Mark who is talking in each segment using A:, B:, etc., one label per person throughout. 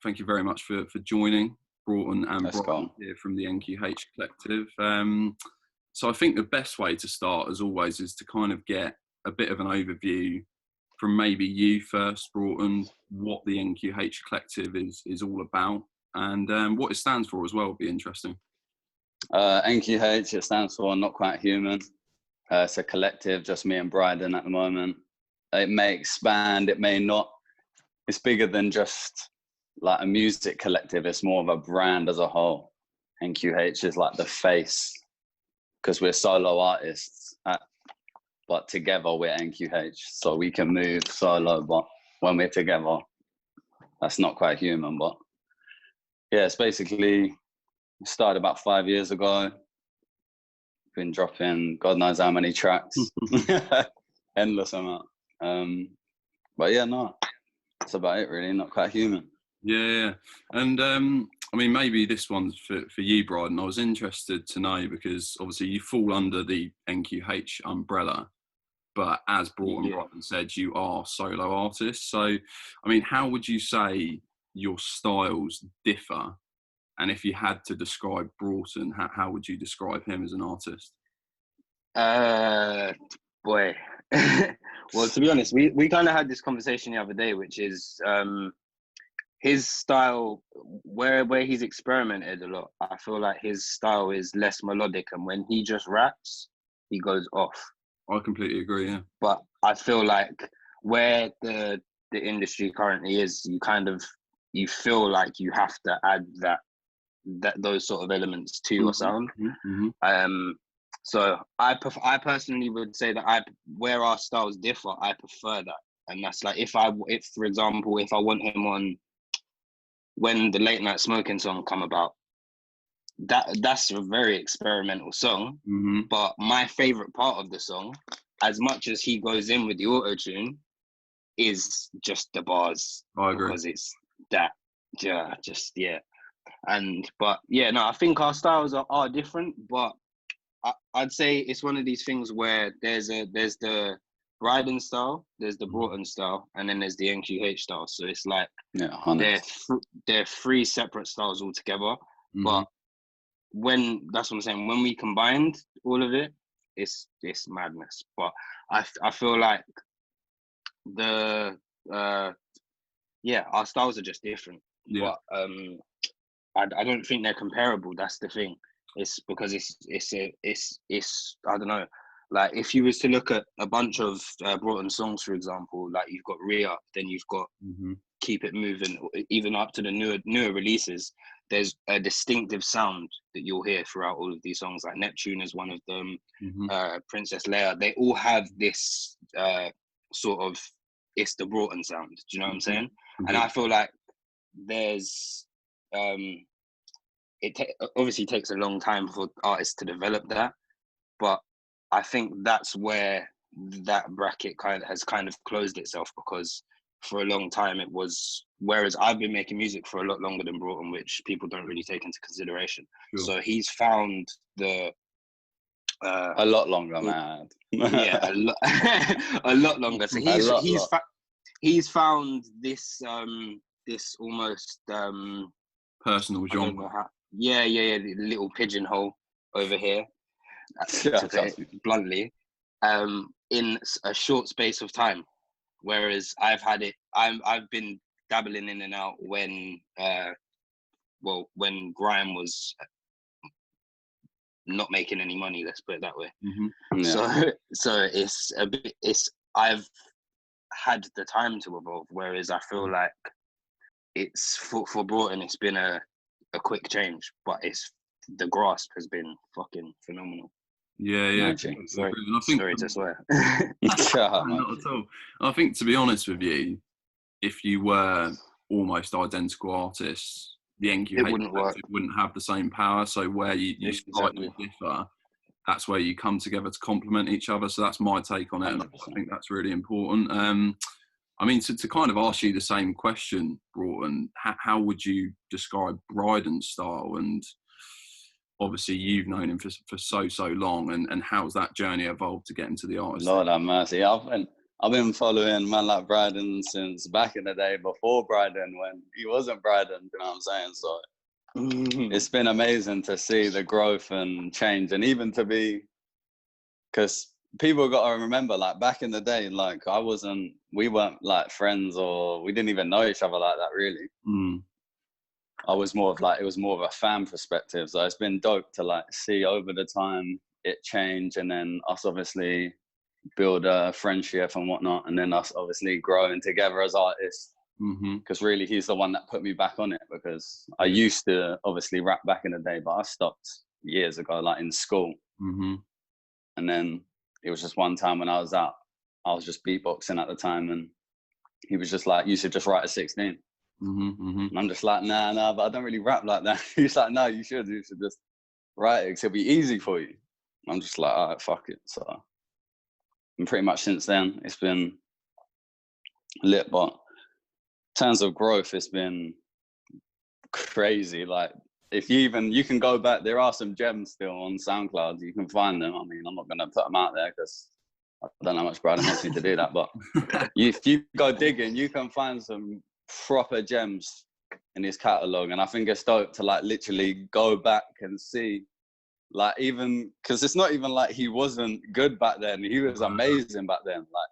A: Thank you very much for joining Broughton and Brydon here from the NQH Collective. So I think the best way to start, as always, is to kind of get a bit of an overview from maybe you first, Broughton, what the NQH Collective is all about, and what it stands for as well would be interesting.
B: NQH, it stands for Not Quite Human. It's a collective, just me and Brydon at the moment. It may expand, it may not. It's bigger than just like a music collective. It's more of a brand as a whole. NQH is like the face, because we're solo artists, but together we're NQH. So we can move solo, but when we're together, that's not quite human. But yeah, it's basically started about 5 years ago. Been dropping God knows how many tracks, endless amount. But yeah, no, that's about it really. Not quite human.
A: Yeah. And I mean, maybe this one's for you, Brydon. I was interested to know, because obviously you fall under the NQH umbrella, but as Brydon said, you are solo artists. So, I mean, how would you say your styles differ? And if you had to describe Broughton, how would you describe him as an artist?
C: Boy. Well, to be honest, we kind of had this conversation the other day, which is his style, where he's experimented a lot. I feel like his style is less melodic, and when he just raps, he goes off.
A: I completely agree, yeah.
C: But I feel like where the industry currently is, you feel like you have to add that those sort of elements to your sound.
A: Mm-hmm.
C: So I personally would say that where our styles differ, I prefer that. And that's like, if for example, if I want him on when the Late Night Smoking song come about, that's a very experimental song.
A: Mm-hmm.
C: But my favorite part of the song, as much as he goes in with the auto-tune, is just the bars.
A: I agree.
C: Because it's that, I think our styles are different, but I'd say it's one of these things where there's the Brydon style, there's the Broughton style, and then there's the NQH style. So it's like they're three separate styles altogether.
A: Mm-hmm.
C: But that's what I'm saying. When we combined all of it, it's madness. But I feel like our styles are just different.
A: Yeah.
C: But I don't think they're comparable. That's the thing. It's because it's I don't know. Like if you was to look at a bunch of Broughton songs, for example, like you've got Re-Up, then you've got Keep It Moving, even up to the newer releases. There's a distinctive sound that you'll hear throughout all of these songs. Like Neptune is one of them. Princess Leia. They all have this sort of, it's the Broughton sound. Do you know what I'm saying? And I feel like there's obviously takes a long time for artists to develop that, but I think that's where that bracket has kind of closed itself, because for a long time it was, whereas I've been making music for a lot longer than Broughton, which people don't really take into consideration. Sure. So he's found
B: a lot longer, man.
C: Yeah, a lot longer. So he's found this this almost
A: personal genre.
C: The little pigeonhole over here, to put it bluntly, in a short space of time. Whereas I've been dabbling in and out when grime was not making any money, let's put it that way. So I've had the time to evolve, whereas I feel like it's for Broughton, it's been a quick change, but the grasp has been fucking phenomenal.
A: Yeah.
C: Sorry to swear.
A: Not at all. I think, to be honest with you, if you were almost identical artists, the NQH wouldn't have the same power. So where you slightly differ, that's where you come together to complement each other. So that's my take on it, 100%. And I think that's really important. I mean, to kind of ask you the same question, Broughton, how would you describe Brydon's style? And obviously you've known him for so long, and how's that journey evolved to get into the artist?
B: Lord have mercy. I've been following man like Brydon since back in the day, before Brydon, when he wasn't Brydon, you know what I'm saying? So it's been amazing to see the growth and change, and even to be, because people got to remember, like back in the day, like we weren't like friends, or we didn't even know each other like that really. I was more of like, it was more of a fan perspective. So it's been dope to like see over the time it change, and then us obviously build a friendship and whatnot, and then us obviously growing together as artists. Because really he's the one that put me back on it, because I used to obviously rap back in the day, but I stopped years ago, like in school. And then it was just one time when I was out, I was just beatboxing at the time, and he was just like, you should just write a 16. And I'm just like, nah, but I don't really rap like that. He's like, no, you should just write it, 'cause it'll be easy for you. I'm just like, all right, fuck it. So, and pretty much since then, it's been lit. But in terms of growth, it's been crazy. Like, if you can go back, there are some gems still on SoundCloud. You can find them. I mean, I'm not going to put them out there because I don't know how much Brydon wants me to do that. But if you go digging, you can find some proper gems in his catalogue. And I think it's dope to like literally go back and see, like, even because it's not even like he wasn't good back then. He was amazing back then. Like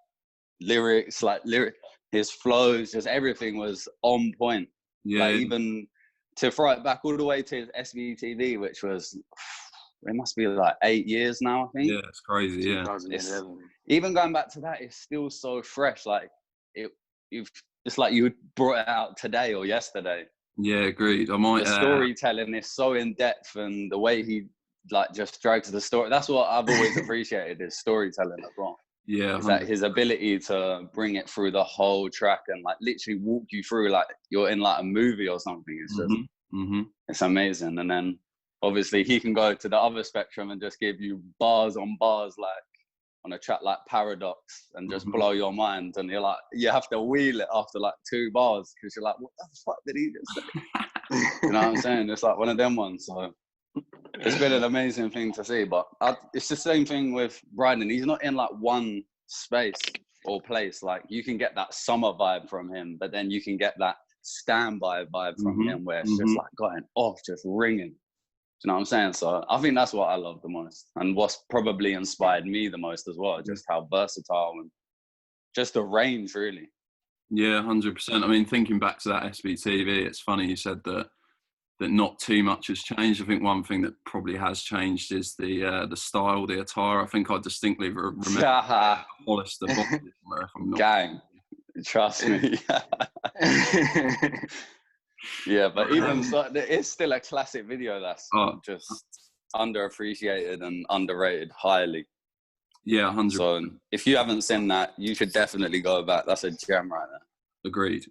B: lyrics, his flows, just everything was on point. Yeah. Like, even to throw it back all the way to his SVTV, which was, it must be like 8 years now, I think.
A: Yeah, it's crazy. Yeah,
B: even going back to that, it's still so fresh. Like it's like you brought it out today or yesterday.
A: Yeah, agreed. The
B: storytelling is so in depth, and the way he like just drags the story. That's what I've always appreciated, is storytelling as well.
A: Yeah,
B: is that his ability to bring it through the whole track and like literally walk you through like you're in like a movie or something. It's just it's amazing. And then obviously he can go to the other spectrum and just give you bars on bars, like on a track like Paradox, and just blow your mind. And you're like, you have to wheel it after like 2 bars, because you're like, what the fuck did he just say? You know what I'm saying? It's like one of them ones. So it's been an amazing thing to see. But it's the same thing with Brydon. He's not in like one space or place. Like, you can get that summer vibe from him, but then you can get that standby vibe from him, where it's just like going off, just ringing. You know what I'm saying? So I think that's what I love the most, and what's probably inspired me the most as well, just how versatile and just the range, really.
A: Yeah, 100%. I mean, thinking back to that SBTV, it's funny you said that not too much has changed. I think one thing that probably has changed is the style, the attire. I think I distinctly remember Hollister bottom, if I'm not
B: gang. Trust me. Yeah, but even so, it's still a classic video that's just underappreciated and underrated highly.
A: Yeah, 100%.
B: So if you haven't seen that, you should definitely go back. That's a gem right there.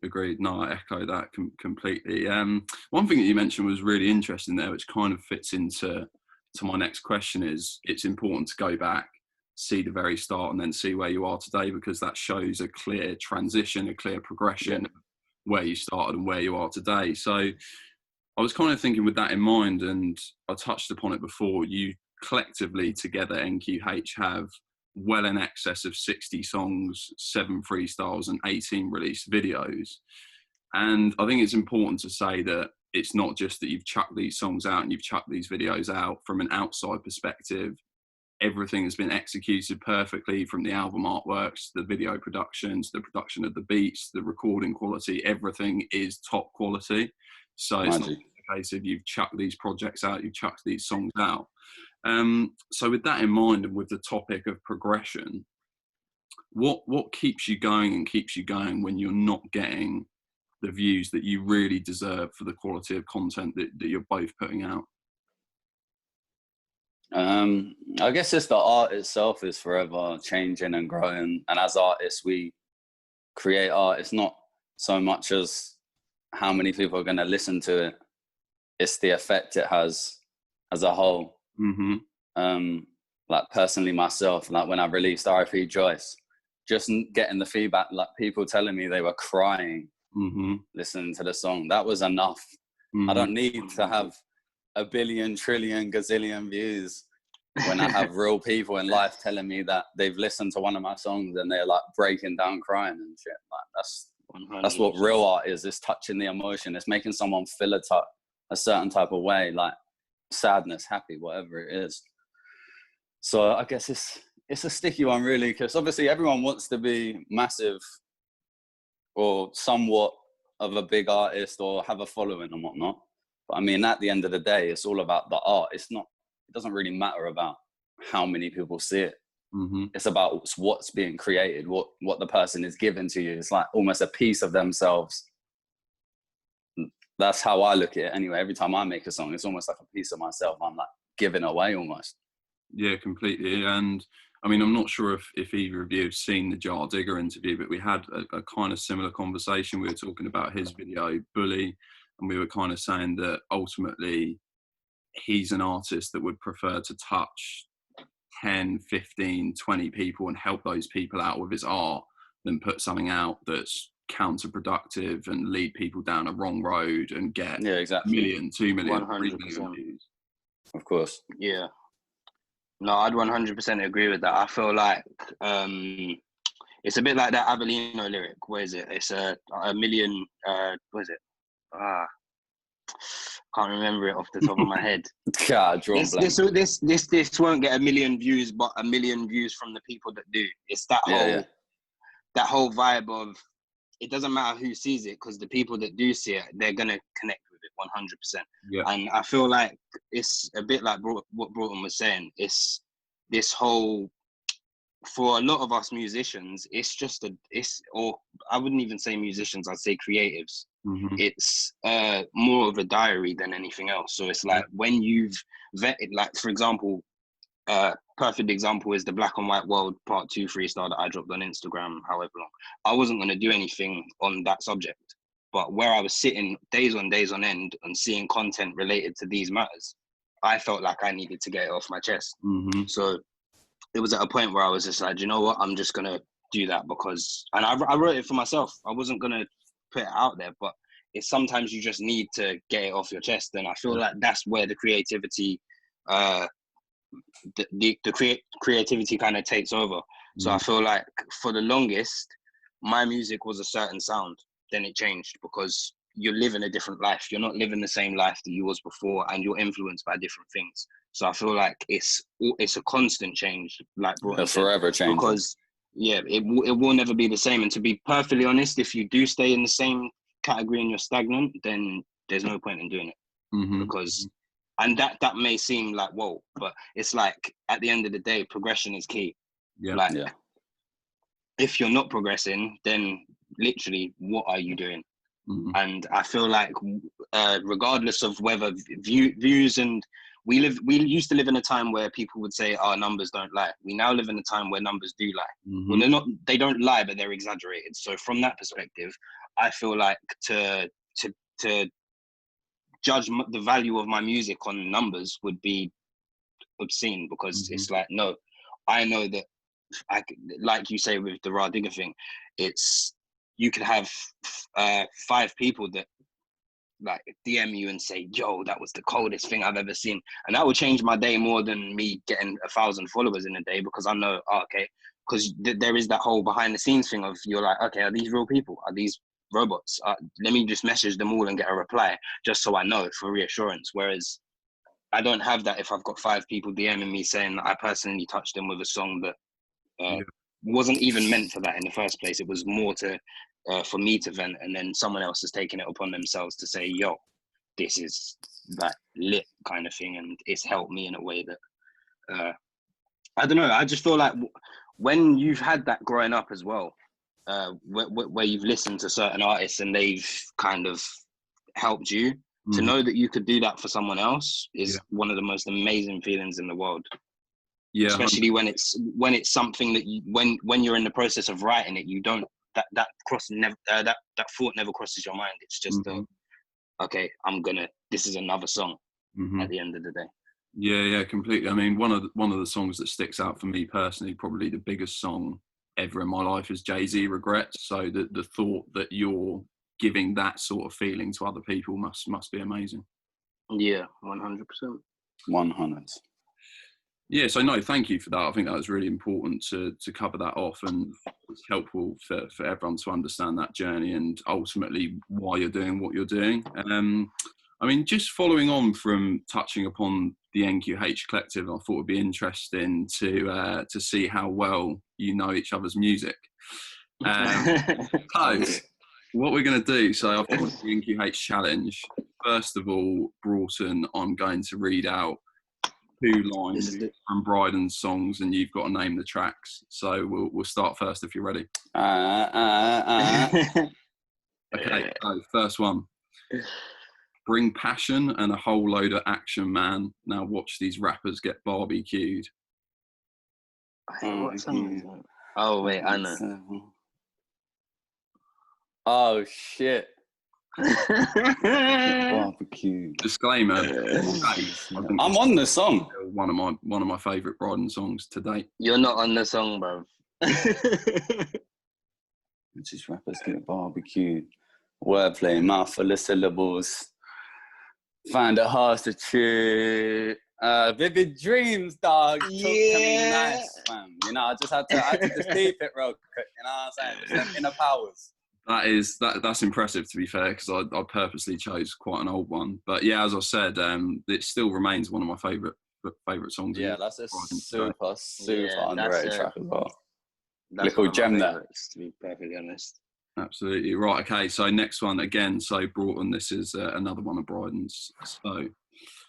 A: Agreed. No, I echo that completely. One thing that you mentioned was really interesting there, which kind of fits into my next question, is it's important to go back, see the very start, and then see where you are today, because that shows a clear transition, a clear progression, where you started and where you are today. So I was kind of thinking with that in mind, and I touched upon it before, you collectively together, NQH, have well in excess of 60 songs, 7 freestyles and 18 released videos. And I think it's important to say that it's not just that you've chucked these songs out and you've chucked these videos out. From an outside perspective, everything has been executed perfectly, from the album artworks, the video productions, the production of the beats, the recording quality. Everything is top quality. So it's not the case of you've chucked these projects out, you've chucked these songs out. So with that in mind, and with the topic of progression, what keeps you going and keeps you going when you're not getting the views that you really deserve for the quality of content that you're both putting out?
B: I guess it's the art itself is forever changing and growing. And as artists, we create art. It's not so much as how many people are going to listen to it. It's the effect it has as a whole. Like personally myself, like when I released R.I.P. Joyce, just getting the feedback, like people telling me they were crying listening to the song, that was enough. I don't need to have a billion, trillion, gazillion views when I have real people in life telling me that they've listened to one of my songs and they're like breaking down crying and shit. Like that's what real art is. It's touching the emotion. It's making someone feel a certain type of way, like sadness, happy, whatever it is. So I guess it's a sticky one, really, because obviously everyone wants to be massive or somewhat of a big artist or have a following and whatnot. But I mean, at the end of the day, it's all about the art. It doesn't really matter about how many people see it. It's about what's being created, what the person is giving to you. It's like almost a piece of themselves. That's how I look at it anyway. Every time I make a song, it's almost like a piece of myself I'm like giving away almost. Yeah,
A: completely. And I mean, I'm not sure if either of you have seen the Jar Digger interview, but we had a kind of similar conversation. We were talking about his video, Bully, and we were kind of saying that ultimately he's an artist that would prefer to touch 10, 15, 20 people and help those people out with his art than put something out that's counterproductive and lead people down a wrong road and get
B: exactly.
A: 1 million, 2 million,
C: 100%.
A: 3 million views.
B: Of course.
C: Yeah. No, I'd 100% agree with that. I feel like it's a bit like that Avellino lyric. Where is it? It's a million. What is it? Can't remember it off the top of my head. This won't get 1 million views, but 1 million views from the people that do. It's that whole vibe of it doesn't matter who sees it, because the people that do see it, they're gonna connect with it 100%.
A: Yeah.
C: And I feel like it's a bit like what Broughton was saying. It's this whole, for a lot of us musicians, or I wouldn't even say musicians, I'd say creatives. It's more of a diary than anything else. So it's like when you've vetted, like for example, perfect example is the Black and White World Part 2 freestyle that I dropped on Instagram, however long. I wasn't going to do anything on that subject, but where I was sitting days on end and seeing content related to these matters, I felt like I needed to get it off my chest. So it was at a point where I was just like, you know what, I'm just going to do that because, and I wrote it for myself. I wasn't going to put it out there, but it's sometimes you just need to get it off your chest. And I feel like that's where the creativity, creativity kind of takes over. So I feel like for the longest, my music was a certain sound. Then it changed because you're living a different life. You're not living the same life that you was before, and you're influenced by different things. So I feel like it's a constant change, like Broughton said,
B: forever change.
C: Because it will never be the same. And to be perfectly honest, if you do stay in the same category and you're stagnant, then there's no point in doing it. Because, and that may seem like whoa, but it's like at the end of the day, progression is key. If you're not progressing, then literally what are you doing? And I feel like regardless of whether views, and we used to live in a time where people would say our numbers don't lie. We now live in a time where numbers do lie. Well, they don't lie, but they're exaggerated. So from that perspective, I feel like to judge the value of my music on numbers would be obscene, because it's like, no, I know that like you say with the Raw Digger thing, it's, you could have 5 people that like DM you and say, yo, that was the coldest thing I've ever seen. And that will change my day more than me getting 1,000 followers in a day, because I know, okay, because there is that whole behind the scenes thing of, you're like, okay, are these real people? Are these robots? Let me just message them all and get a reply, just so I know, for reassurance. Whereas I don't have that if I've got 5 people DMing me saying that I personally touched them with a song that wasn't even meant for that in the first place. It was more to for me to vent, and then someone else has taken it upon themselves to say, yo, this is that lit kind of thing, and it's helped me in a way that I don't know, I just feel like when you've had that growing up as well, where you've listened to certain artists and they've kind of helped you, to know that you could do that for someone else is one of the most amazing feelings in the world. Especially when it's something that you, when you're in the process of writing it, you don't, that thought never crosses your mind. It's just okay, this is another song at the end of the day.
A: Yeah, completely. I mean, one of the songs that sticks out for me personally, probably the biggest song ever in my life as Jay-Z regrets. So the thought that you're giving that sort of feeling to other people must be amazing.
C: Yeah, 100%.
B: 100.
A: Yeah, so no, thank you for that. I think that was really important to cover that off, and it's helpful for everyone to understand that journey and ultimately why you're doing what you're doing. I mean, just following on from touching upon the NQH collective, I thought it would be interesting to see how well you know each other's music. So, what we're going to do, so I've got the NQH challenge. First of all, Broughton, I'm going to read out 2 lines from Brydon's songs, and you've got to name the tracks. So we'll start first if you're ready. Okay, so first one. Bring passion and a whole load of action, man. Now watch these rappers get barbecued.
C: What song is that? Oh, wait, I know.
B: Oh, shit. Barbecue.
A: Disclaimer.
B: I'm on the song.
A: One of my favourite Brydon songs to date.
C: You're not on the song, bro.
B: Just rappers get barbecued. Wordplay, mouthful of syllables. Find it hard to chew. Vivid dreams, dog. Talk to me nice, man. You know, I had to just deep it real quick. You know what I'm saying? Just them inner powers.
A: That's impressive, to be fair, because I purposely chose quite an old one. But yeah, as I said, it still remains one of my favourite songs.
B: Yeah, that's a super
C: Yeah,
B: underrated track as well.
C: That's
B: Little gem there.
C: To be perfectly honest.
A: Absolutely right. Okay, so next one again. So Broughton, this is another one of Brydon's. So,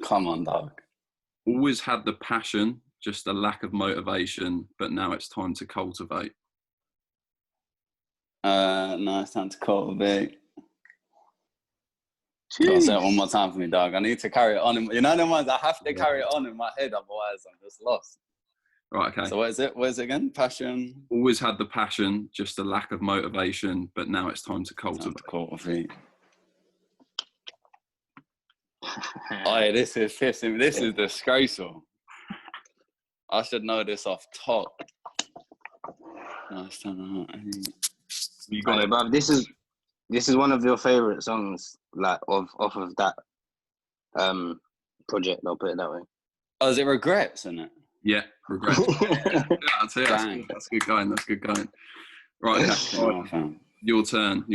B: come on, dog.
A: Always had the passion, just a lack of motivation, but now it's time to cultivate.
B: No, it's time to cultivate. Gotta say it one more time for me, dog. I need to carry it on. You know the ones I have to carry it on in my head, otherwise I'm just lost.
A: Right, okay.
B: So what is it? What is it again? Passion.
A: Always had the passion, just a lack of motivation, but now it's time to cultivate.
B: Oh, this is pissing. This is disgraceful. I should know this off top. No, it's
A: you got it,
C: but this is one of your favorite songs, like off of that project. I'll put it that way.
B: Oh, is it Regrets, isn't it?
A: Yeah, Regrets. Yeah, I'll tell you, that's good going. That's good going. Right, okay. Your turn.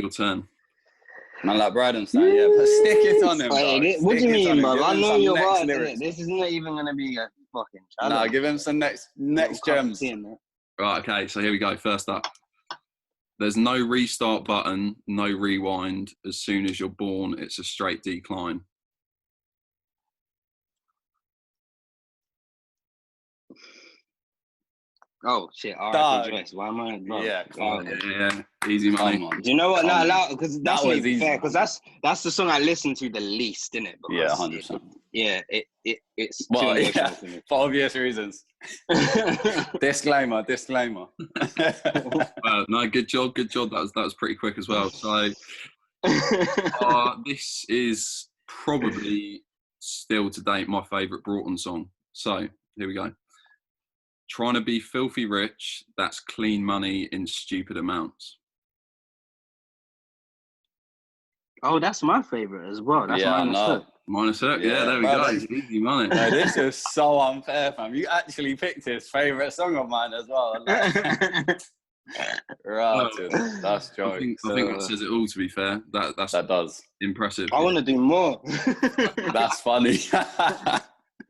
B: Man, like Brydon saying, yeah, but stick it on him.
C: What do you mean, bro? I know you're right. This is not even gonna be a fucking challenge.
B: No, give him some next gems.
A: Right, okay. So here we go. First up. There's no restart button, no rewind. As soon as you're born, it's a straight decline.
C: Oh shit! R.I.P. Joyce. Why am I? Bro?
B: Yeah,
A: yeah. Easy money.
C: Do you know what? No, because that's not even fair. Because that's the song I listen to the least, innit?
B: Yeah, 100%.
C: Yeah, it's
B: well, yeah, for obvious reasons. Disclaimer.
A: No, good job. That was pretty quick as well. So this is probably still to date my favourite Broughton song. So here we go. Trying to be filthy rich, that's clean money in stupid amounts.
C: Oh, that's my favourite as well. That's
A: Minus Hook. Yeah, there we go. Easy money.
B: No, this is so unfair, fam. You actually picked his favourite song of mine as well. Right, that's joke.
A: I think that says it all, to be fair. That does. Impressive.
C: I want to do more.
B: That's funny.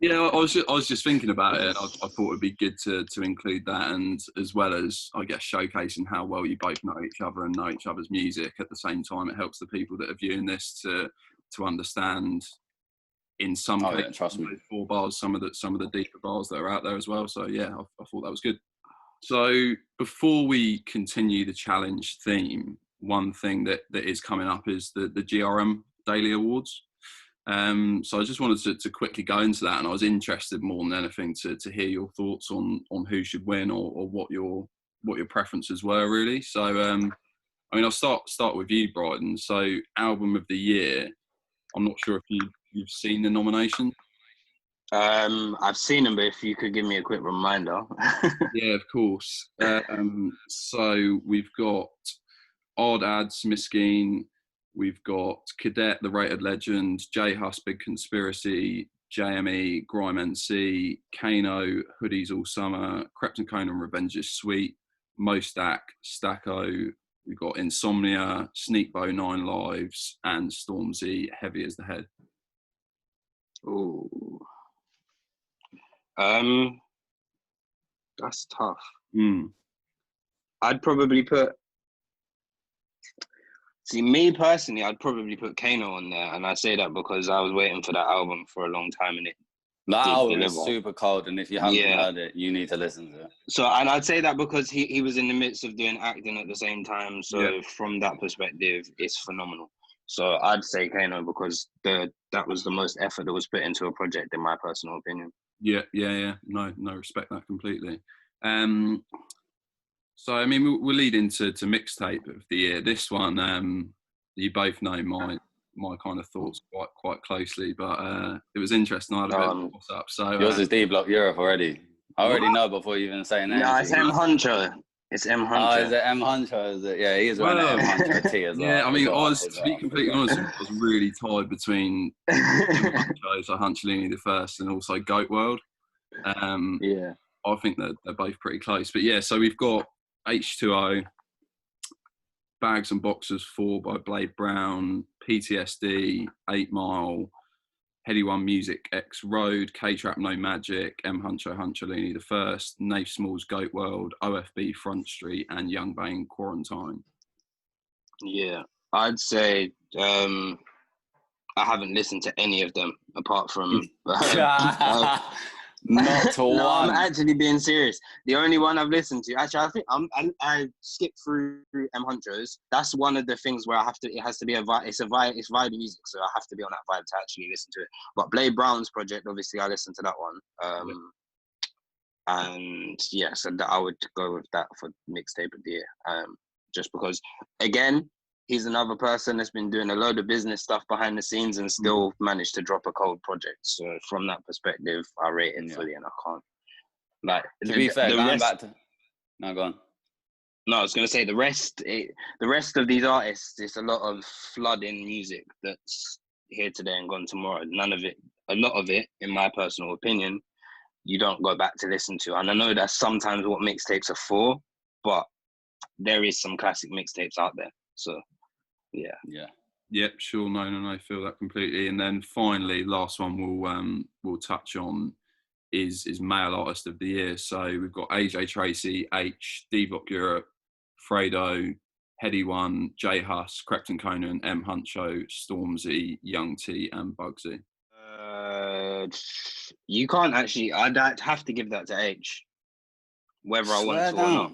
A: Yeah, I was just thinking about it. I thought it'd be good to include that, and as well as, I guess, showcasing how well you both know each other and know each other's music. At the same time, it helps the people that are viewing this to understand, in some cases,
B: trust me,
A: 4 bars, some of the deeper bars that are out there as well. So yeah, I thought that was good. So before we continue the challenge theme, one thing that is coming up is the GRM Daily Awards. So I just wanted to quickly go into that, and I was interested more than anything to hear your thoughts on who should win or what your preferences were, really. So I mean, I'll start with you, Brydon. So album of the year, I'm not sure if you've seen the nomination.
C: I've seen him, but if you could give me a quick reminder.
A: Yeah, of course. So we've got Odd Ads, Miskeen. We've got Cadet, The Rated Legend, J Hus, Big Conspiracy, JME, Grime NC, Kano, Hoodies All Summer, Krypton Conan, Revenge is Sweet, Mostack, Stacko. We've got Insomnia, Sneakbo, Nine Lives, and Stormzy, Heavy as the Head.
C: Ooh. That's tough. I'd probably put. See, me personally, I'd probably put Kano on there, and I say that because I was waiting for that album for a long time, and it
B: That
C: did
B: album
C: deliver.
B: is super cold, and if you haven't heard it, you need to listen to it.
C: So, and I'd say that because he was in the midst of doing acting at the same time. So, from that perspective, it's phenomenal. So, I'd say Kano because that was the most effort that was put into a project, in my personal opinion.
A: Yeah. No, respect that completely. So, I mean, we'll lead into mixtape of the year. This one, you both know my kind of thoughts quite closely, but it was interesting. I had a bit of what's up. So
B: yours is D Block Europe already. I already know before you even say name.
C: No, it's M Huncho. It's M Huncho.
B: Oh, is it M Huncho? Is it? Yeah, he is wearing an M Huncho tee as well.
A: Yeah, I mean, to be completely honest, I was really tied between Huncho, so Huncholini the first, and also Goat World.
C: Yeah,
A: I think they're both pretty close. But yeah, so we've got H2O, Bags and Boxers 4 by Blade Brown, PTSD, 8 Mile, Heady One Music, X Road, K-Trap No Magic, M Huncho Huncholini the First, Nath Smalls Goat World, OFB Front Street, and Young Bane Quarantine.
C: Yeah, I'd say I haven't listened to any of them apart from
B: not to
C: no,
B: one.
C: I'm actually being serious. The only one I've listened to, actually, I think I skipped through M Huncho's. That's one of the things where it has to be a vibe. It's vibe music, so I have to be on that vibe to actually listen to it. But Blade Brown's project, obviously, I listened to that one. And yeah, so I would go with that for mixtape of the year. Just because, again, he's another person that's been doing a load of business stuff behind the scenes and still managed to drop a cold project. So from that perspective, I rate it fully, and I can't. Like,
B: to be fair, going back to no, go on.
C: No, I was going to say the rest of these artists, it's a lot of flooding music that's here today and gone tomorrow. A lot of it, in my personal opinion, you don't go back to listen to. And I know that's sometimes what mixtapes are for, but there is some classic mixtapes out there. So, yeah.
A: Yep, sure. No, I feel that completely. And then finally, last one we'll touch on is Male Artist of the Year. So we've got AJ Tracy, H, D Block Europe, Fredo, Heady One, J Hus, Krypton Conan, M Huncho, Stormzy, Young T, and Bugsy.
C: You can't actually. I'd have to give that to H, whether I want to or not.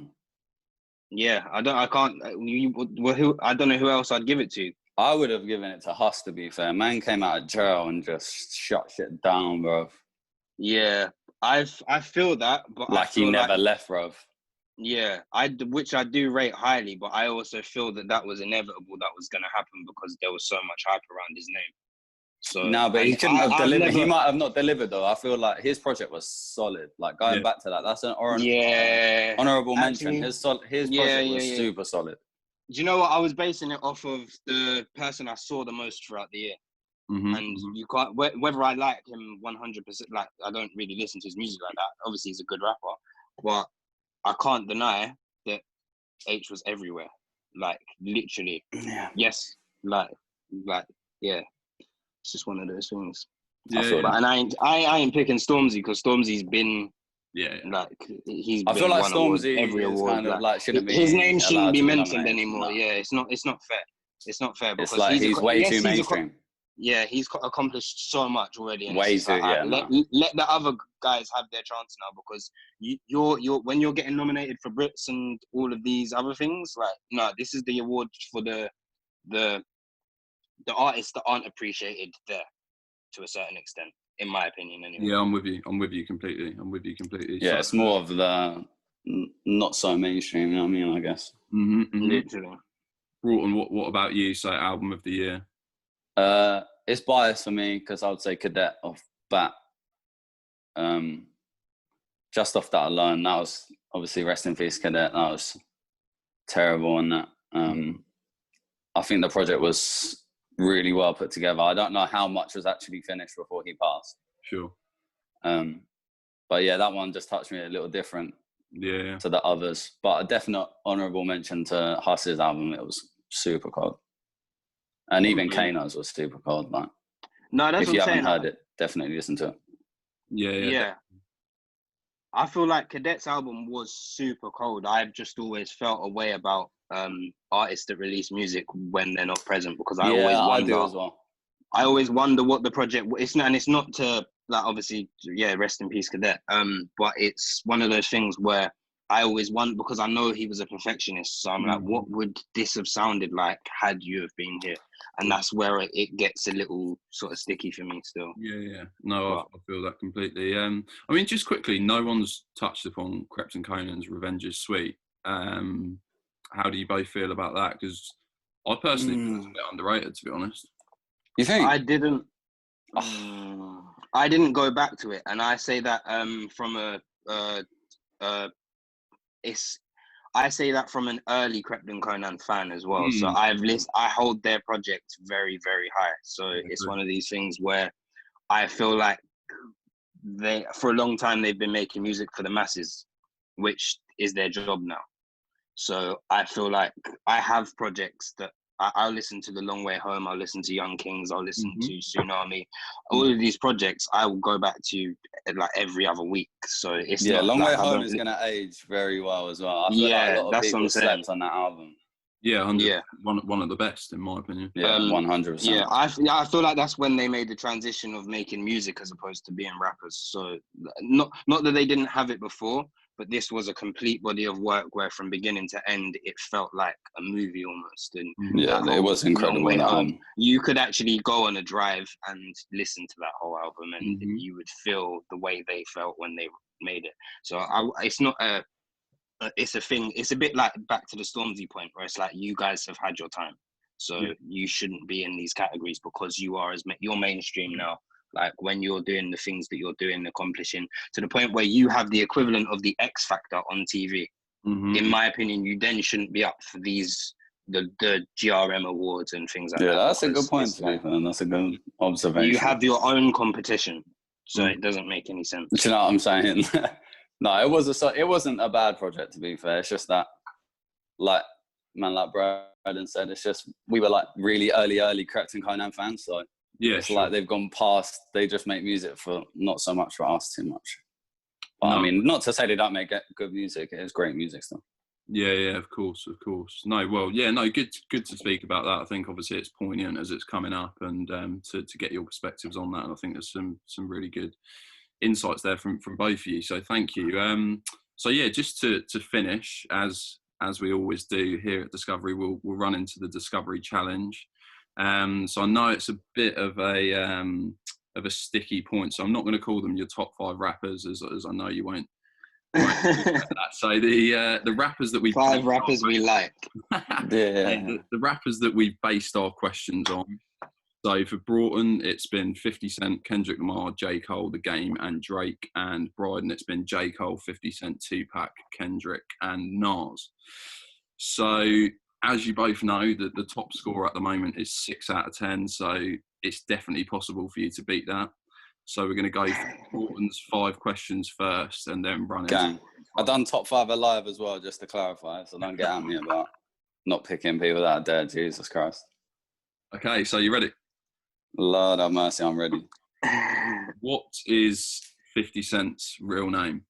C: Yeah, I can't. I don't know who else I'd give it to.
B: I would have given it to Hus, to be fair. Man came out of jail and just shut shit down, bro.
C: Yeah, I feel that, but
B: like he never left, bro.
C: Yeah, which I do rate highly, but I also feel that was inevitable. That was going to happen because there was so much hype around his name. So
B: no, but he couldn't have delivered. He might have not delivered though. I feel like his project was solid. Like going back to that, that's an honorable mention. His project was super solid.
C: Do you know what? I was basing it off of the person I saw the most throughout the year. And you can't, whether I like him 100%, like I don't really listen to his music like that. Obviously, he's a good rapper, but I can't deny that H was everywhere. Like literally, yes, like yeah. It's just one of those things.
A: Yeah,
C: and I ain't picking Stormzy because Stormzy's been like he's.
B: I feel like Stormzy every award kind of like shouldn't be.
C: His name shouldn't be mentioned anymore. No. Yeah, it's not fair. It's not fair because
B: it's like he's way too mainstream.
C: He's accomplished so much already. And
B: way too.
C: Let the other guys have their chance now because you're when you're getting nominated for Brits and all of these other things. Like no, this is the award for the artists that aren't appreciated there to a certain extent, in my opinion. Anyway.
A: Yeah, I'm with you completely.
B: Yeah, so, it's more of the not so mainstream. You know what I mean? I guess.
C: Literally.
A: Broughton, what about you? So, album of the year?
B: It's biased for me because I would say Cadet off bat. just off that alone, that was obviously rest in peace, Cadet. That was terrible, and that I think the project was really well put together. I don't know how much was actually finished before he passed.
A: Sure.
B: But yeah, that one just touched me a little different to the others. But a definite honourable mention to Huss's album. It was super cold. And even Kano's was super cold. Like,
C: no, that's
B: if you haven't heard it, definitely listen to it.
C: Yeah. I feel like Cadet's album was super cold. I've just always felt a way about artists that release music when they're not present, because I always wonder.
B: I do as well.
C: I always wonder what the project. It's not to, like, obviously, rest in peace, Cadet. But it's one of those things where I always wonder, because I know he was a perfectionist. So I'm like, what would this have sounded like had you have been here? And that's where it gets a little sort of sticky for me still.
A: Yeah. No, I feel that completely. I mean, just quickly, no one's touched upon Krept and Conan's Revenge is Sweet. How do you both feel about that? Because I personally think it's a bit underrated, to be honest.
B: You think?
C: I didn't go back to it, and I say that from I say that from an early Krept and Conan fan as well. So I hold their project very, very high. So it's one of these things where I feel like for a long time they've been making music for the masses, which is their job now. So I feel like I have projects that I'll listen to The Long Way Home, I'll listen to Young Kings, I'll listen to Tsunami. All of these projects I will go back to like every other week. So it's not
B: Long
C: like
B: Way Home is going to age very well as well. I feel like a lot of
C: that's
B: people
C: what I'm saying.
B: slept on that album.
A: Yeah, 100. One of the best, in my opinion.
B: Yeah, 100%.
C: Yeah, I feel like that's when they made the transition of making music as opposed to being rappers. So not that they didn't have it before, but this was a complete body of work where from beginning to end, it felt like a movie almost. And
B: it was incredible.
C: You could actually go on a drive and listen to that whole album, and you would feel the way they felt when they made it. So it's not it's a thing. It's a bit like back to the Stormzy point, where it's like, you guys have had your time, so you shouldn't be in these categories because you're mainstream now. Like when you're doing the things that you're doing, accomplishing to the point where you have the equivalent of the X Factor on TV. In my opinion, you then shouldn't be up for the GRM awards and things like that.
B: Yeah, that's a good point, and that's a good observation.
C: You have your own competition, so it doesn't make any sense.
B: Do you know what I'm saying? No, it wasn't a bad project, to be fair. It's just that, like Brydon said, it's just we were like really early Krept and Conan fans, so it's like they've gone past. They just make music for not so much for us too much. But I mean, not to say they don't make good music. It is great music still. Yeah,
A: of course. No, well, good to speak about that. I think obviously it's poignant as it's coming up, and to get your perspectives on that. And I think there's some really good insights there from both of you. So thank you. So yeah, just to finish, as we always do here at Discovery, we'll run into the Discovery Challenge. So I know it's a bit of a sticky point, so I'm not going to call them your top 5 rappers, as I know you won't do that. So the rappers that we
C: like.
A: The rappers that we've based our questions on. So for Broughton, it's been 50 Cent, Kendrick Lamar, J. Cole, The Game, and Drake. And Brydon, it's been J. Cole, 50 Cent, Tupac, Kendrick, and Nas. So as you both know, the top score at the moment is 6 out of 10. So it's definitely possible for you to beat that. So we're going to go for Broughton's 5 questions first, and then run it.
B: I've done top 5 alive as well, just to clarify. So don't get at me about not picking people that are dead. Jesus Christ.
A: Okay, so you ready?
B: Lord have mercy, I'm ready.
A: What is 50 Cent's real name?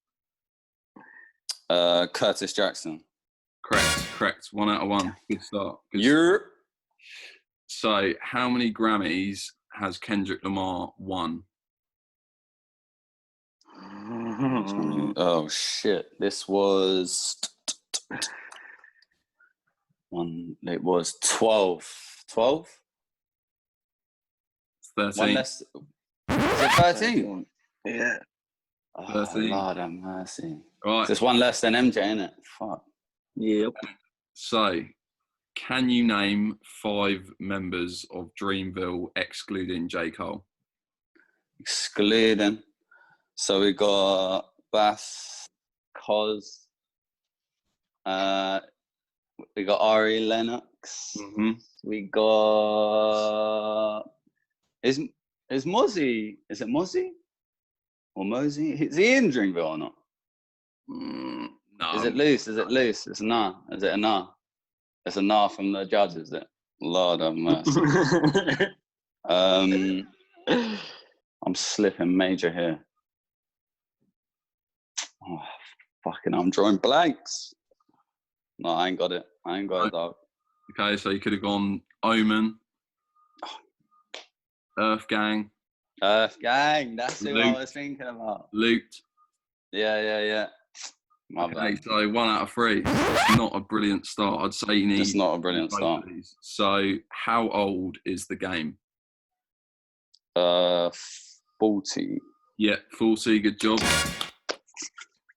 B: Curtis Jackson.
A: Correct. 1 out of 1. Good start. So how many Grammys has Kendrick Lamar won?
B: Oh shit! This was It was 12. 12.
A: 13.
B: One less. Is it 13?
C: Yeah.
B: Oh,
A: 13.
B: Lord have mercy.
A: Right.
B: Just one less than MJ, innit? Fuck.
C: Yep.
A: So, can you name 5 members of Dreamville excluding J. Cole?
B: Excluding. So we got Bass, Cos, we got Ari Lennox.
A: Mm-hmm.
B: We got is Mozzie? Is it Mozzie or Mosey? Is he in Drinkville or not?
A: No.
B: Is it loose? Is it loose? It's a nah. Is it a nah? It's a nah from the judges. Is it? Lord have mercy. I'm slipping major here. Oh, fucking, I'm drawing blanks. No, I ain't got it. I ain't got it, dog.
A: Okay, so you could have gone Omen, Earth Gang.
B: Earth Gang, that's who I
A: Loot.
B: was thinking about.
A: Loot.
B: Yeah. My bad.
A: So 1 out of 3. It's not a brilliant start. I'd say you need.
B: It's not a brilliant
A: both
B: start.
A: of these. So how old is the game?
B: 40.
A: Yeah, 40. Good job.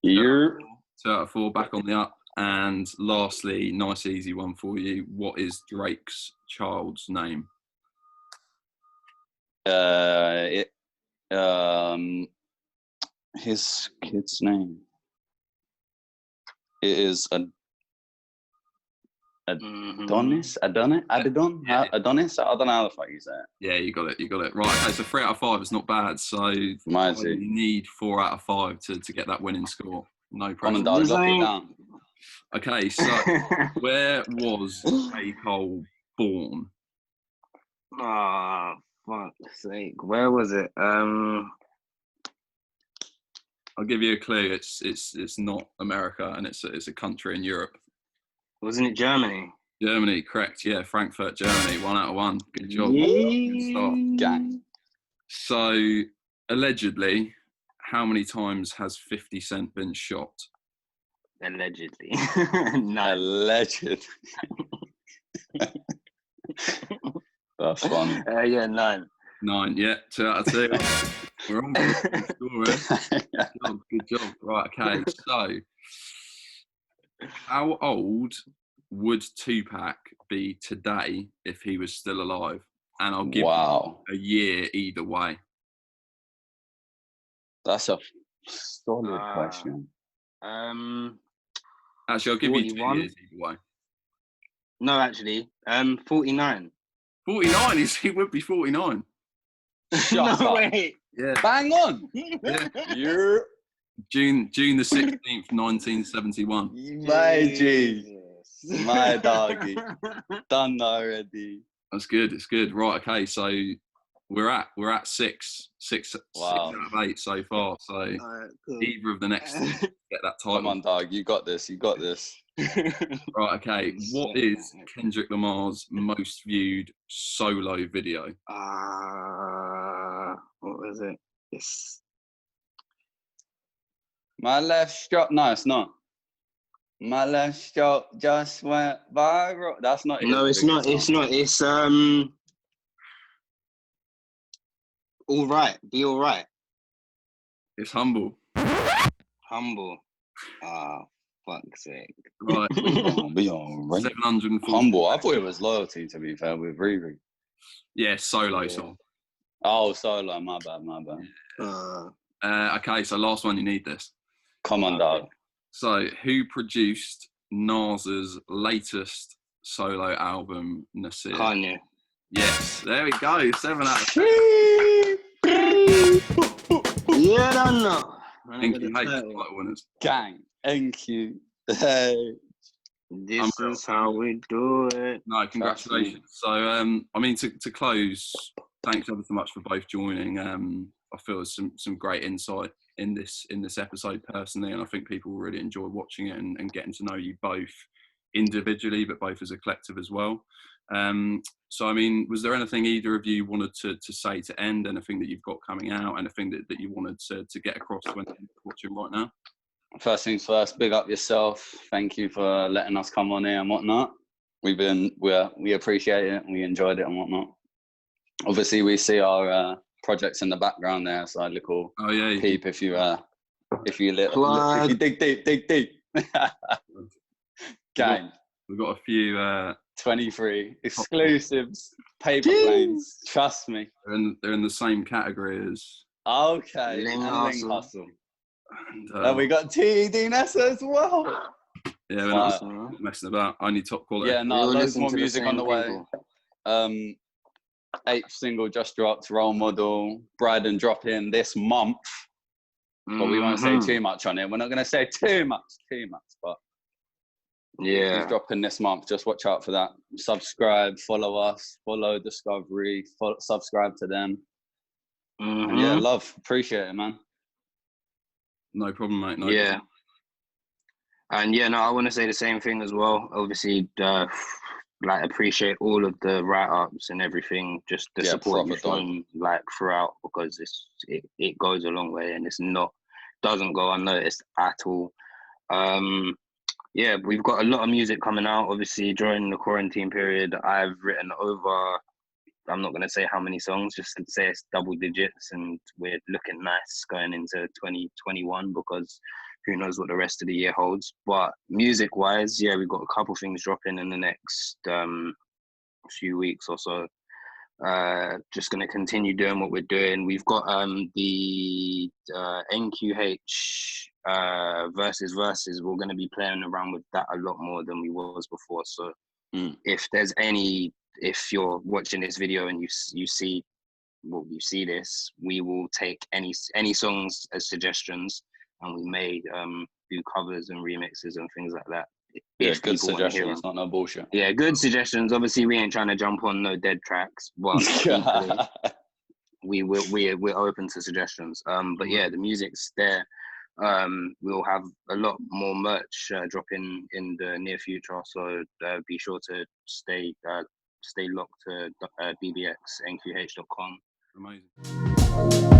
B: Year.
A: 2 out of 4. Back on the up. And lastly, nice easy one for you. What is Drake's child's name?
B: His kid's name. It is Adonis? Adon?
A: Yeah.
B: Adonis? I don't know how the fuck you say it.
A: Yeah, you got it. Right, okay, so 3 out of 5 is not bad. So you need 4 out of 5 to get that winning score. No pressure.
B: Lock it down.
A: Okay, so where was J. Cole born?
C: Oh, fuck's sake. Where was it?
A: I'll give you a clue. It's not America, and it's a country in Europe.
C: Wasn't it Germany?
A: Germany, correct. Yeah, Frankfurt, Germany. 1 out of 1. Good job.
C: Yeah.
A: Good start.
B: Gang.
A: So, allegedly, how many times has 50 Cent been shot?
C: Allegedly.
B: No. Alleged. That's funny.
C: Yeah, 9.
A: 9, yeah. 2 out of 2. We're on good score. Good job. Right, okay. So, how old would Tupac be today if he was still alive? And I'll give you a year either way.
B: That's a solid question.
A: Actually, I'll give
C: 41?
A: you 2 years either way.
C: No, actually, 49.
A: 49? He would be 49.
B: Shut up.
C: Wait.
A: Yeah.
B: Bang on.
A: Yeah.
B: You're
A: June the 16th, 1971.
B: my G. My doggy. Done already.
A: That's good. It's good. Right. Okay. So we're at 6 out of 8 so far. So
C: cool.
A: either of the next two get that title.
B: Come on, dog. You got this.
A: Right. Okay. What is Kendrick Lamar's most viewed solo video?
C: What was it? It's
B: My left stroke. No, it's not. My left stroke just went viral. That's not it.
C: No, it's not. It's not. It's all right. Be all right.
A: It's Humble.
C: Humble. Fuck's sake.
A: Right.
B: Be all right.
A: 740.
B: Humble. I thought it was loyalty, to be fair, with Riri.
A: Yeah, solo song.
B: Oh, solo. My bad.
A: Okay, so last one, you need this.
B: Come on, dog.
A: So, who produced Nas's latest solo album, Nasir?
C: Kanye.
A: Yes, there we go. 7 out of 10.
C: Yeah, I don't know.
A: NQH title winners.
B: Gang. NQ. Hey.
C: This is how we do it.
A: No, congratulations. So, I mean, to close, thanks ever so much for both joining. I feel there's some great insight in this episode personally, and I think people will really enjoy watching it and getting to know you both individually, but both as a collective as well. So, I mean, was there anything either of you wanted to say to end? Anything that you've got coming out? Anything that you wanted to get across when you're watching right now?
B: First things first, big up yourself. Thank you for letting us come on here and whatnot. We appreciate it and we enjoyed it and whatnot. Obviously, we see our projects in the background there, so a little peep if you dig deep. Gang.
A: We've got a few
B: 23 exclusives, paper planes. Trust me.
A: They're in the same category as
B: Okay,
C: Ling
B: and Ling
C: Hustle.
B: Hustle.
A: And,
B: We got TD Nessa as well.
A: yeah, we're not messing about. Only top quality.
B: Yeah, no, loads more music on the way. 8th single just dropped, Role Model. Brydon dropping this month. But we won't say too much on it. We're not going to say too much, but
C: yeah,
B: he's dropping this month. Just watch out for that. Subscribe, follow us, follow Discovery, subscribe to them. And yeah, love, appreciate it, man.
A: No problem, mate. No
C: yeah.
A: problem.
C: And yeah, no, I want to say the same thing as well. Obviously, like appreciate all of the write-ups and everything, just the support you've shown like throughout, because it goes a long way, and doesn't go unnoticed at all. Yeah, we've got a lot of music coming out. Obviously, during the quarantine period, I've written over, I'm not going to say how many songs, just to say it's double digits, and we're looking nice going into 2021, because who knows what the rest of the year holds. But music wise, yeah, we've got a couple things dropping in the next few weeks or so. Just going to continue doing what we're doing. We've got the NQH versus. We're going to be playing around with that a lot more than we was before. So if you're watching this video and you see this, we will take any songs as suggestions, and we may do covers and remixes and things like that.
B: Yeah, good suggestions, not no bullshit.
C: Yeah, good suggestions. Obviously, we ain't trying to jump on no dead tracks, but we're open to suggestions. But yeah, the music's there. We'll have a lot more merch dropping in the near future, so be sure to stay locked to bbxnqh.com.
A: Amazing.